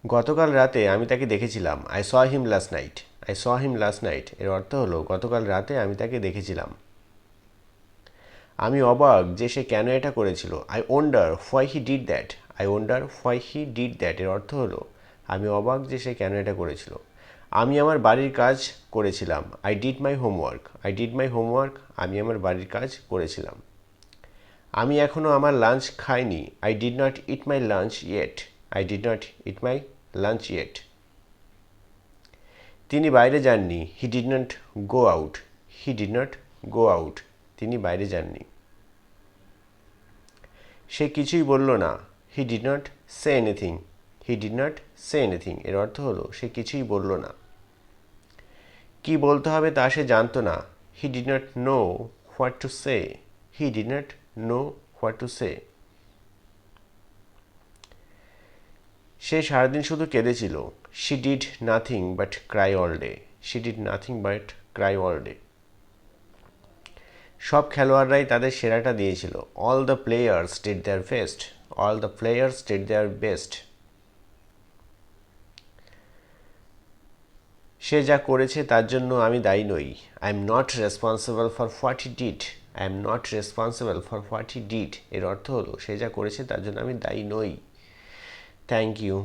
গতকাল রাতে আমি তাকে দেখেছিলাম। I saw him last night. I saw him last night এর অর্থ হলো গতকাল রাতে আমি তাকে দেখেছিলাম। আমি অবাক যে সে কেন এটা করেছিল। I wonder why he did that. I wonder why he did that এর অর্থ হলো আমি অবাক যে সে কেন এটা করেছিল। আমি আমার বাড়ির কাজ করেছিলাম। I did my homework. I did my homework আমি আমার বাড়ির কাজ করেছিলাম। আমি এখনও আমার লাঞ্চ খাইনি। I did not it my lunch yet. I did not it my lunch yet. তিনি বাইরে যাননি। হি did not go out. He did not go out তিনি বাইরে যাননি। সে কিছুই বলল না। He did not say anything. He did not say anything এর অর্থ হলো সে কিছুই বলল না। কি বলতে হবে তা সে জানতো না। He did not know what to say. He did not know what to say. সে সারাদিন শুধু কেঁদেছিল। She did nothing but cry all day. She did nothing but cry all day. সব খেলোয়াড়রাই তাদের সেরাটা দিয়েছিল। All the players did their best. All the players did their best. সে যা করেছে তার জন্য আমি দায়ী নই। I am not responsible for what he did. I am not responsible for what he did এর অর্থ হলো সে যা করেছে তার জন্য আমি দায়ী নই। Thank you.